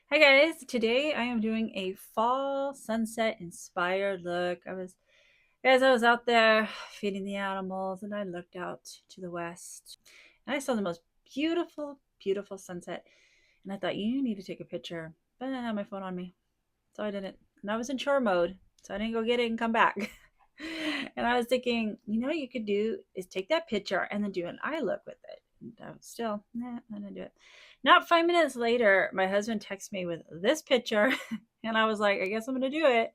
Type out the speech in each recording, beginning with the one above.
Hi guys, today I am doing a fall sunset inspired look. I was out there feeding the animals and I looked out to the west and I saw the most beautiful sunset. And I thought, you need to take a picture. But I didn't have my phone on me, so I didn't. And I was in chore mode, so I didn't go get it and come back. And I was thinking, what you could do is take that picture and then do an eye look with it. And I was still, nah, I didn't do it. Not 5 minutes later, my husband texted me with this picture, and I was like, I guess I'm going to do it.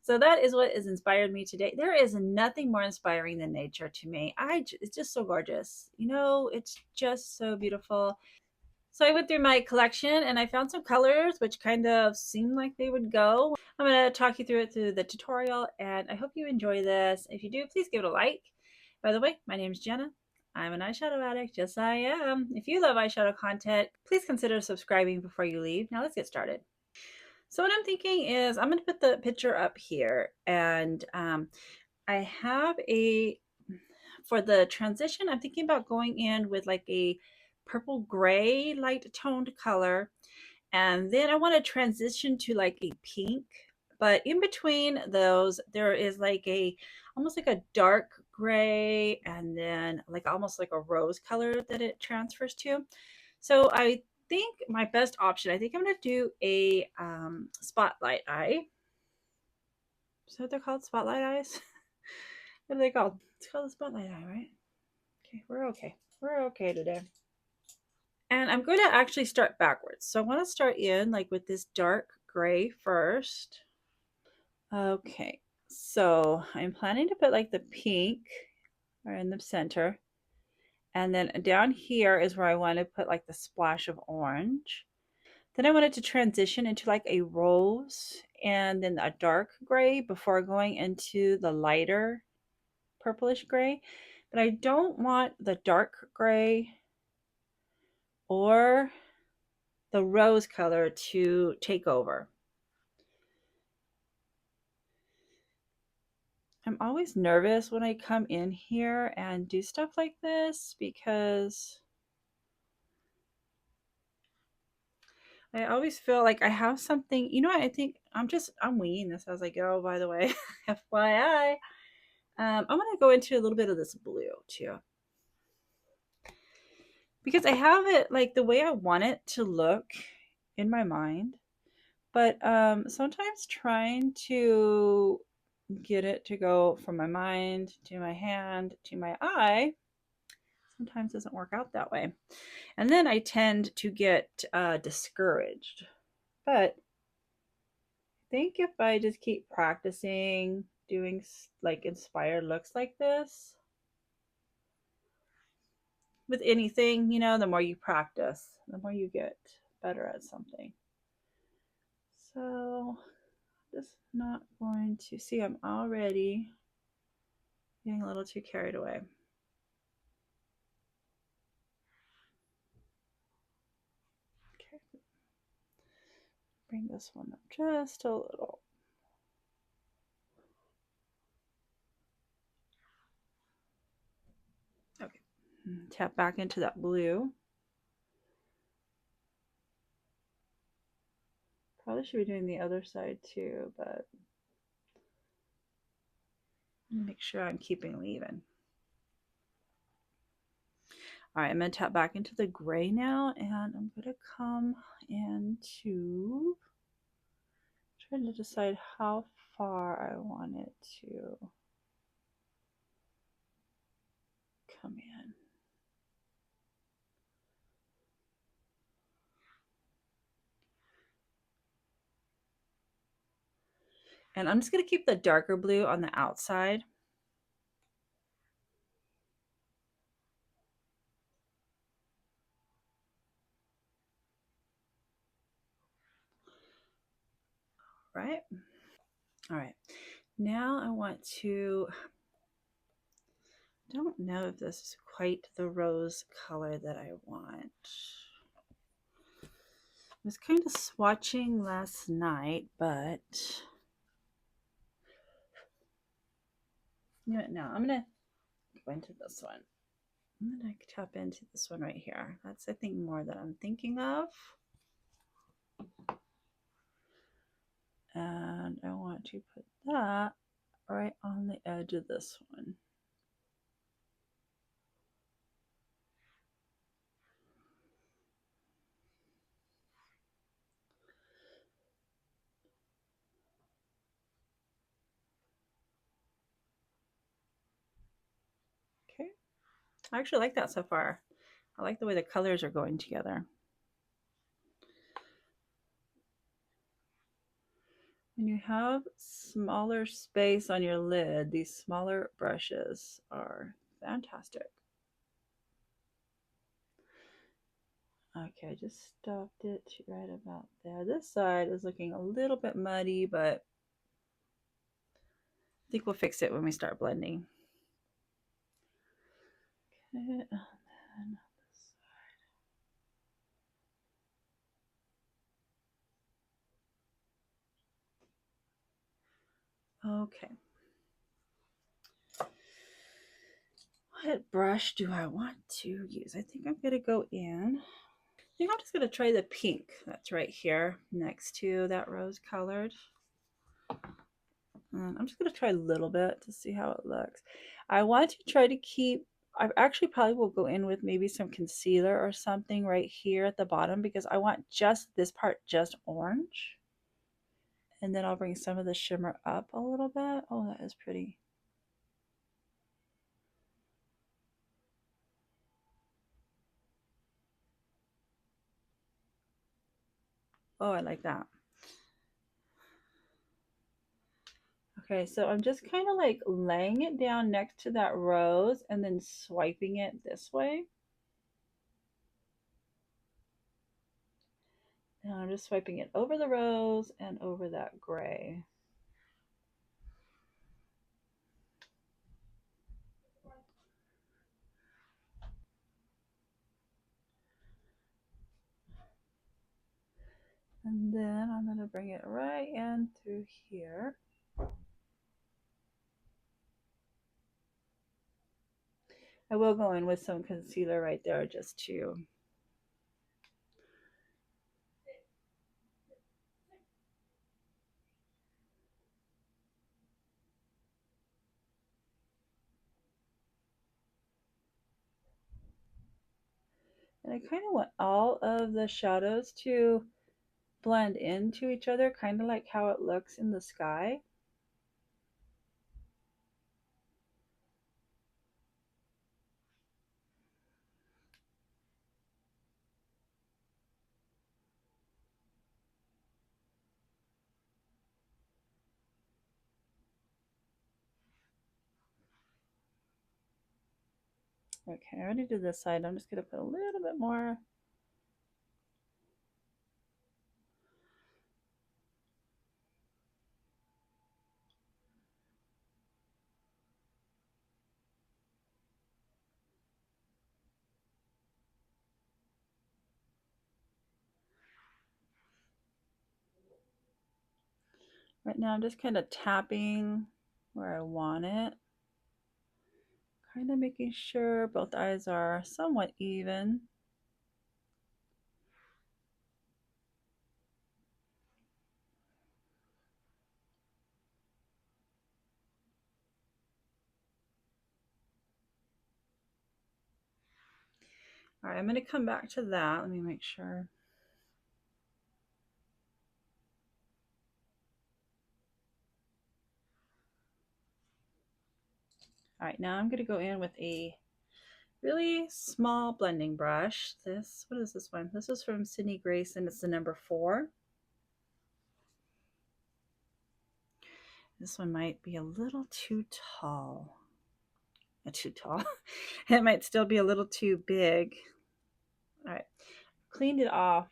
So that is what has inspired me today. There is nothing more inspiring than nature to me. It's just so gorgeous. It's just so beautiful. So I went through my collection and I found some colors which kind of seemed like they would go. I'm going to talk you through it through the tutorial and I hope you enjoy this. If you do, please give it a like. By the way, my name is Jenna. I'm an eyeshadow addict. Yes, I am. If you love eyeshadow content, please consider subscribing before you leave. Now let's get started. So what I'm thinking is I'm going to put the picture up here and I have for the transition, I'm thinking about going in with like a purple gray light toned color. And then I want to transition to like a pink. But in between those, there is like almost like a dark gray and then like almost like a rose color that it transfers to. So I think my best option, I think I'm going to do a spotlight eye. Is that what they're called? Spotlight eyes? What are they called? It's called a spotlight eye, right? Okay, we're okay. We're okay today. And I'm going to actually start backwards. So I want to start in like with this dark gray first. Okay, so I'm planning to put like the pink right in the center. And then down here is where I want to put like the splash of orange. Then I wanted to transition into like a rose and then a dark gray before going into the lighter purplish gray. But I don't want the dark gray or the rose color to take over. I'm always nervous when I come in here and do stuff like this because I always feel like I have something, I think I'm winging this as I go, by the way, FYI. I'm going to go into a little bit of this blue too because I have it like the way I want it to look in my mind. But sometimes trying to get it to go from my mind to my hand to my eye sometimes doesn't work out that way. And then I tend to get discouraged. But I think if I just keep practicing doing like inspired looks like this with anything, the more you practice, the more you get better at something. So just not going to see, I'm already getting a little too carried away. Okay, bring this one up just a little. Okay, tap back into that blue. Probably should be doing the other side too, but make sure I'm keeping them even. All right, I'm going to tap back into the gray now, and I'm going to come into trying to decide how far I want it to come in. And I'm just going to keep the darker blue on the outside. Right? All right. Now I want to, I don't know if this is quite the rose color that I want. I was kind of swatching last night, but you know what? No, I'm going to go into this one. I'm going to tap into this one right here. That's, I think, more that I'm thinking of. to put that right on the edge of this one. Okay, I actually like that so far. I like the way the colors are going together. When you have smaller space on your lid, these smaller brushes are fantastic. Okay, I just stopped it right about there. This side is looking a little bit muddy, but I think we'll fix it when we start blending. Okay, and then this side. Okay. What brush do I want to use? I think I'm gonna go in. I think I'm just gonna try the pink that's right here next to that rose colored. And I'm just gonna try a little bit to see how it looks. I want to try to keep, I actually probably will go in with maybe some concealer or something right here at the bottom because I want just this part just orange. And then I'll bring some of the shimmer up a little bit. Oh, that is pretty. Oh, I like that. Okay, so I'm just kind of like laying it down next to that rose and then swiping it this way. And I'm just swiping it over the rose and over that gray. And then I'm going to bring it right in through here. I will go in with some concealer right there just to and I kind of want all of the shadows to blend into each other, kind of like how it looks in the sky. Okay, I already did this side. I'm just going to put a little bit more. Right now I'm just kind of tapping where I want it. Kind of making sure both eyes are somewhat even. All right, I'm going to come back to that. Let me make sure. All right, now I'm going to go in with a really small blending brush. What is this one? This is from Sydney Grace and it's the number 4. This one might be a little too tall. Too tall. It might still be a little too big. All right, cleaned it off.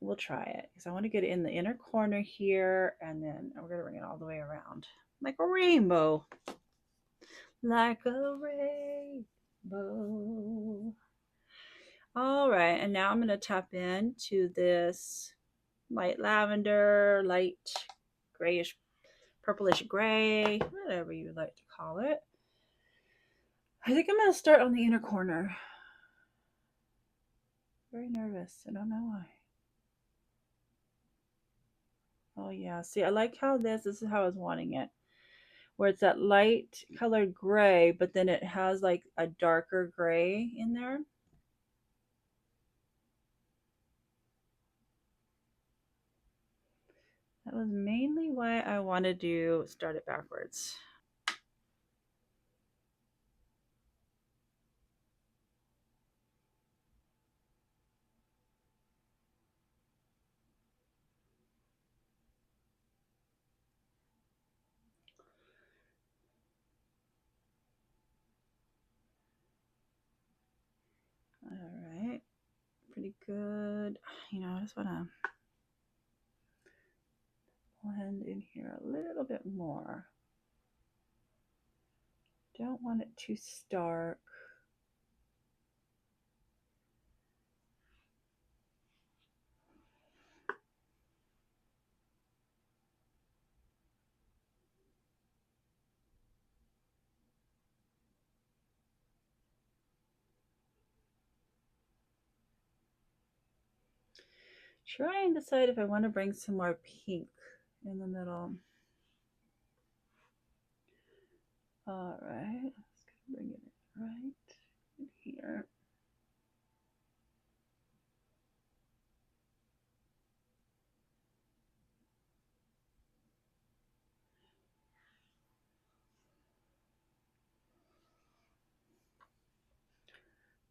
We'll try it because I want to get it in the inner corner here and then we're going to bring it all the way around like a rainbow. Like a rainbow. All right, and now I'm going to tap into this light lavender, light grayish, purplish gray, whatever you like to call it. I think I'm going to start on the inner corner. Very nervous. I don't know why. Oh, yeah. See, I like how this is how I was wanting it. Where it's that light colored gray, but then it has like a darker gray in there. That was mainly why I wanted to start it backwards. All right, pretty good. You know, I just want to blend in here a little bit more. Don't want it too stark. Try and decide if I want to bring some more pink in the middle. All right, let's bring it right in here.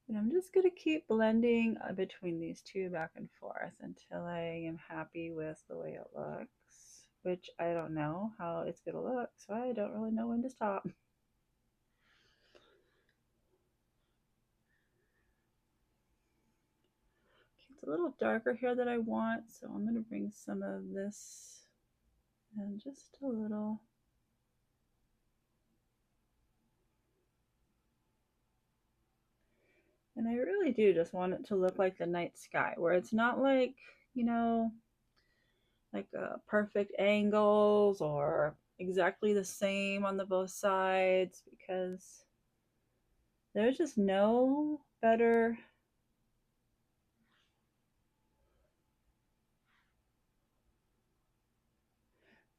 And I'm just going to keep blending between these two back and forth until I am happy with the way it looks, which I don't know how it's going to look, so I don't really know when to stop. It's a little darker here than I want, so I'm going to bring some of this and just a little. And I really do just want it to look like the night sky, where it's not like, you know, like perfect angles or exactly the same on the both sides, because there's just no better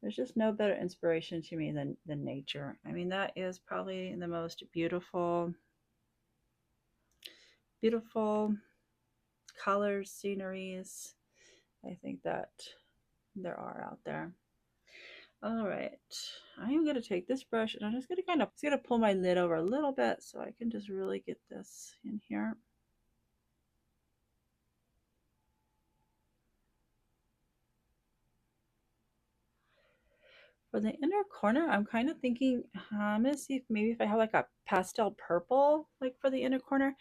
there's just no better inspiration to me than nature. I mean, that is probably the most beautiful colors, sceneries I think that there are out there. All right, I am going to take this brush and I'm just going to pull my lid over a little bit so I can just really get this in here. For the inner corner, I'm kind of thinking, I'm gonna see if maybe if I have like a pastel purple, like for the inner corner.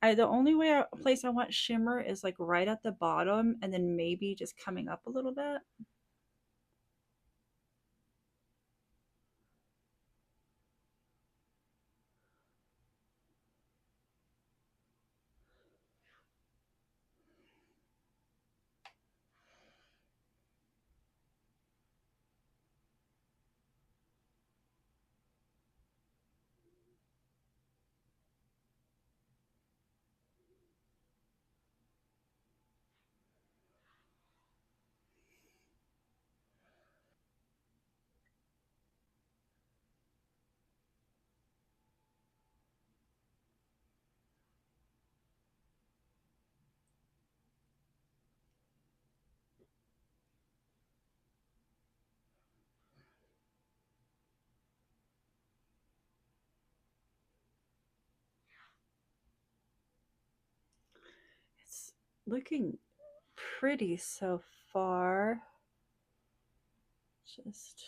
The only place I want shimmer is like right at the bottom and then maybe just coming up a little bit. It's looking pretty so far. Just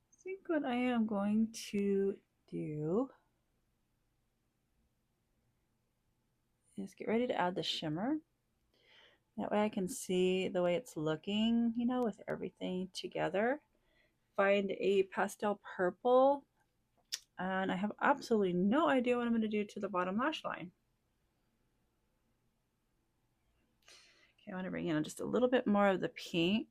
I think what I am going to do is get ready to add the shimmer. That way I can see the way it's looking, you know, with everything together. Find a pastel purple, and I have absolutely no idea what I'm going to do to the bottom lash line. Okay, I want to bring in just a little bit more of the pink.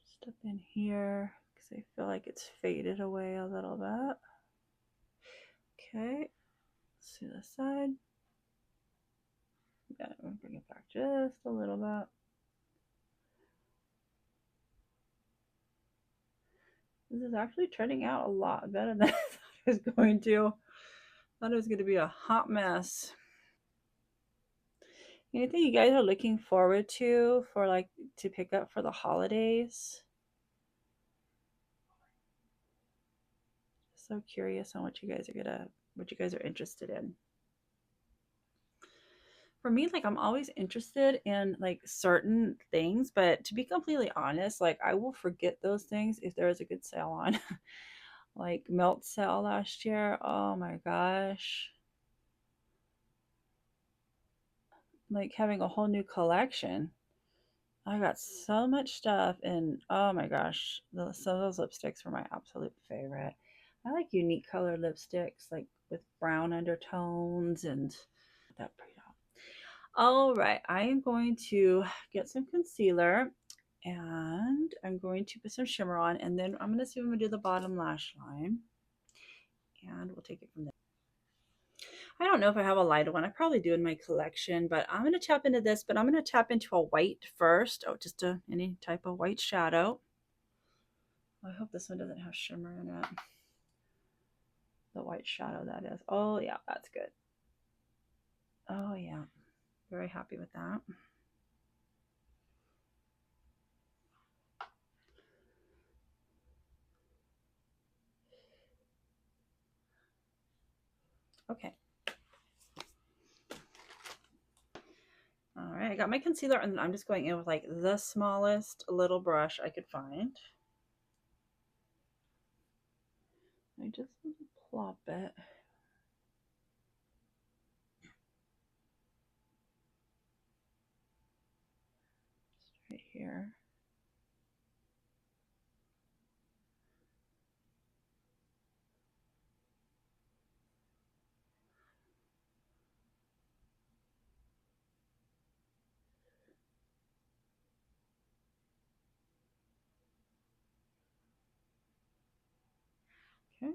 Just up in here because I feel like it's faded away a little bit. Okay, see the side. Yeah, I'm gonna bring it back just a little bit. This is actually turning out a lot better than I thought it was going to. I thought it was going to be a hot mess. Anything you guys are looking forward to for like to pick up for the holidays? So curious on what you guys are interested in. For me, like I'm always interested in like certain things, but to be completely honest, like I will forget those things if there is a good sale on. Like melt sale last year. Oh my gosh. Like having a whole new collection. I got so much stuff, and oh my gosh, some of those lipsticks were my absolute favorite. I like unique colored lipsticks, like with brown undertones and that pretty out. All right, I am going to get some concealer and I'm going to put some shimmer on, and then I'm going to see if I'm going to do the bottom lash line, and we'll take it from there. I don't know if I have a lighter one. I probably do in my collection, but I'm going to tap into this, but I'm going to tap into a white first. Oh, just any type of white shadow. I hope this one doesn't have shimmer in it. The white shadow, that is. Oh, yeah, that's good. Oh, yeah. Very happy with that. Okay. All right, I got my concealer, and I'm just going in with like the smallest little brush I could find. I just want to plop it. Just right here. Okay.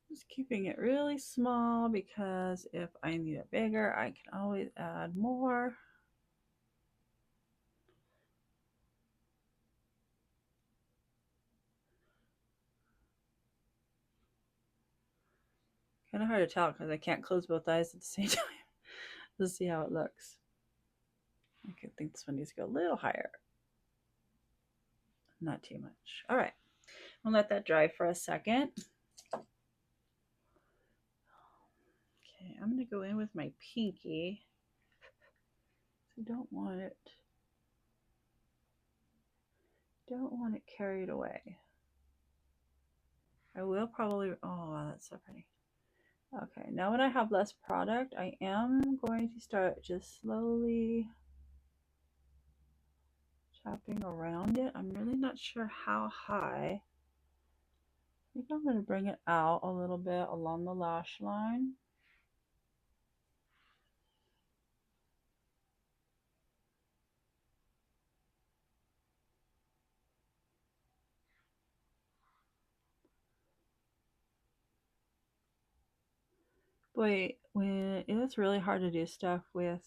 Just keeping it really small because if I need it bigger, I can always add more. Kind of hard to tell because I can't close both eyes at the same time. Let's see how it looks. I think this one needs to go a little higher. Not too much. All right. I'll let that dry for a second. Okay, I'm going to go in with my pinky. I don't want it carried away. I will probably, oh wow, that's so pretty. Okay, now when I have less product, I am going to start just slowly chopping around it. I'm really not sure how high. I think I'm going to bring it out a little bit along the lash line. Boy, when it is really hard to do stuff with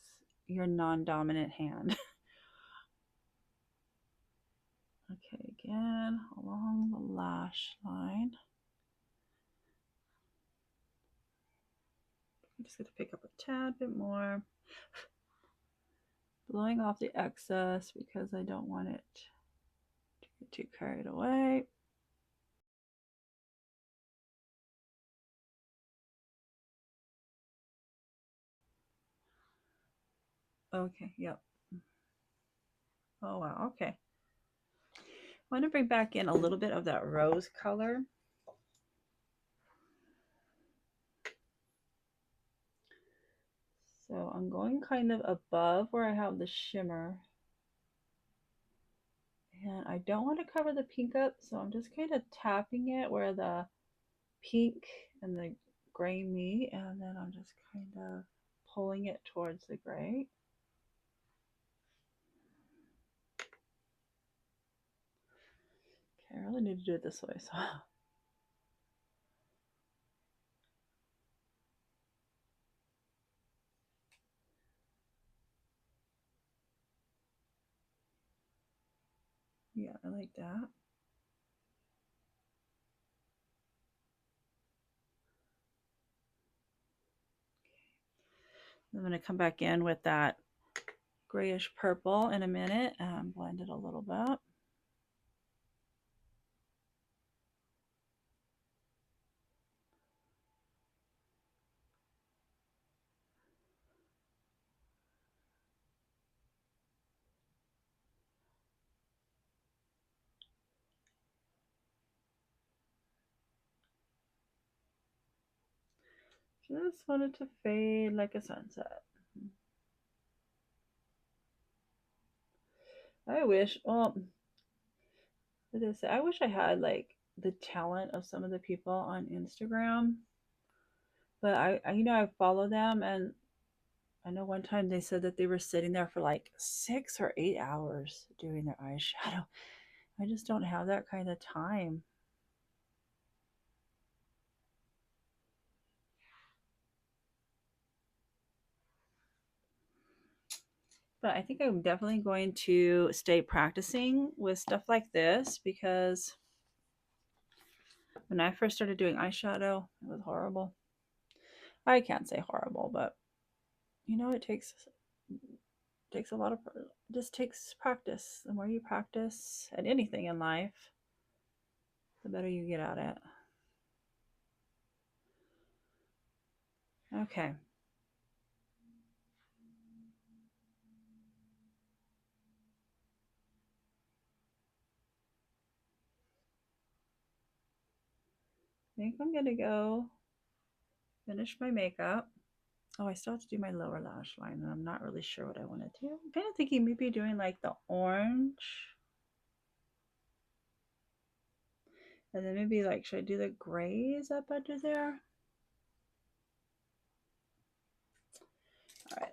your non-dominant hand. Okay, again, along the lash line. I'm just going to pick up a tad bit more. Blowing off the excess because I don't want it to get too carried away. Okay, yep. Oh, wow, okay. I want to bring back in a little bit of that rose color. So I'm going kind of above where I have the shimmer. And I don't want to cover the pink up, so I'm just kind of tapping it where the pink and the gray meet, and then I'm just kind of pulling it towards the gray. really need to do it this way. So yeah, I like that. I'm going to come back in with that grayish purple in a minute and blend it a little bit. Just wanted to fade like a sunset. I wish, well, I wish I had like the talent of some of the people on Instagram, but I follow them, and I know one time they said that they were sitting there for like 6 or 8 hours doing their eyeshadow. I just don't have that kind of time. But I think I'm definitely going to stay practicing with stuff like this because when I first started doing eyeshadow, it was horrible. I can't say horrible, but it takes a lot of just takes practice. The more you practice at anything in life, the better you get at it. Okay. I think I'm gonna go finish my makeup. Oh, I still have to do my lower lash line, and I'm not really sure what I want to do. I'm kind of thinking maybe doing like the orange. And then maybe like, should I do the grays up under there? All right.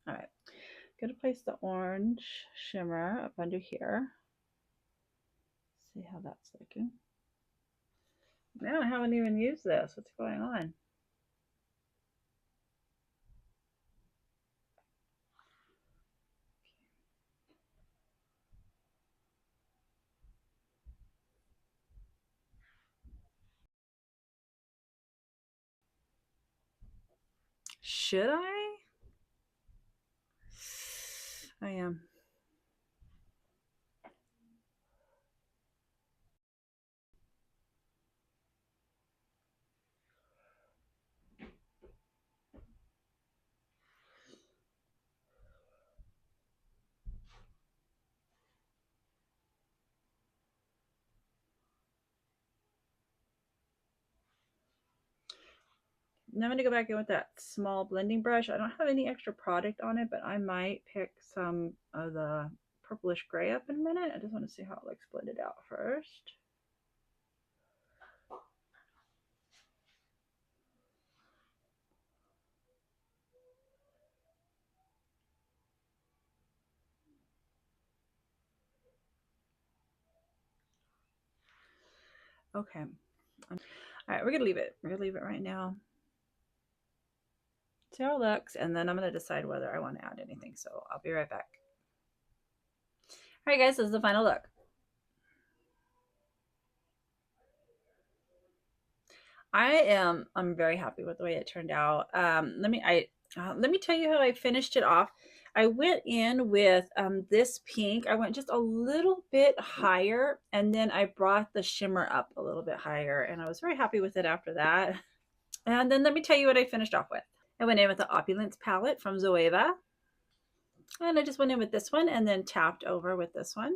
All right. Gonna place the orange shimmer up under here. See how that's looking. Man, I haven't even used this. What's going on? Should I? I am. Now I'm going to go back in with that small blending brush. I don't have any extra product on it, but I might pick some of the purplish gray up in a minute. I just want to see how it looks blended out first. Okay. All right, we're going to leave it. We're going to leave it right now. See how it looks, and then I'm going to decide whether I want to add anything. So I'll be right back. All right, guys, this is the final look. I'm very happy with the way it turned out. Let me tell you how I finished it off. I went in with this pink. I went just a little bit higher, and then I brought the shimmer up a little bit higher, and I was very happy with it after that. And then let me tell you what I finished off with. I went in with the Opulence palette from Zoeva, and I just went in with this one and then tapped over with this one.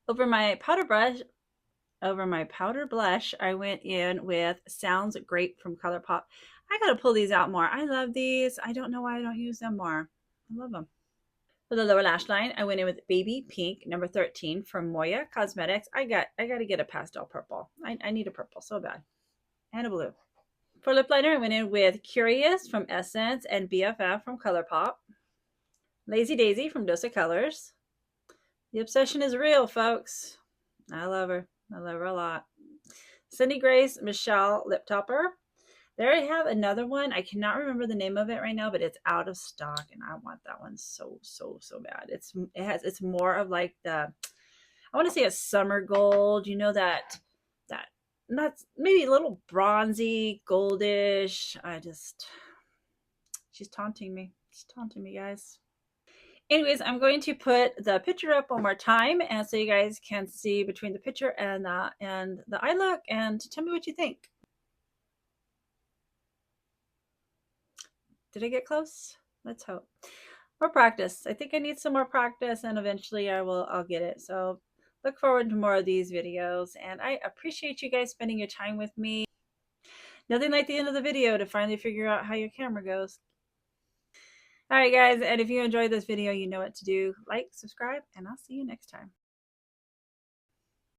Over my powder blush, I went in with Sounds Great from ColourPop. I gotta pull these out more. I love these. I don't know why I don't use them more. I love them. For the lower lash line, I went in with Baby Pink number 13 from Moya Cosmetics. I gotta get a pastel purple. I need a purple so bad. And a blue. For lip liner, I went in with Curious from Essence and BFF from ColourPop. Lazy Daisy from Dose of Colors. The obsession is real, folks. I love her. I love her a lot. Cindy Grace Michelle Lip Topper. There I have another one. I cannot remember the name of it right now, but it's out of stock, and I want that one so bad. It's more of like the, I want to say a summer gold. You know that not maybe a little bronzy goldish. She's taunting me. She's taunting me, guys. Anyways, I'm going to put the picture up one more time, and so you guys can see between the picture and the eye look, and tell me what you think. Did I get close? Let's hope. More practice. I think I need some more practice, and eventually I'll get it. So look forward to more of these videos, and I appreciate you guys spending your time with me. Nothing like the end of the video to finally figure out how your camera goes. All right, guys, and if you enjoyed this video, you know what to do. Like, subscribe, and I'll see you next time.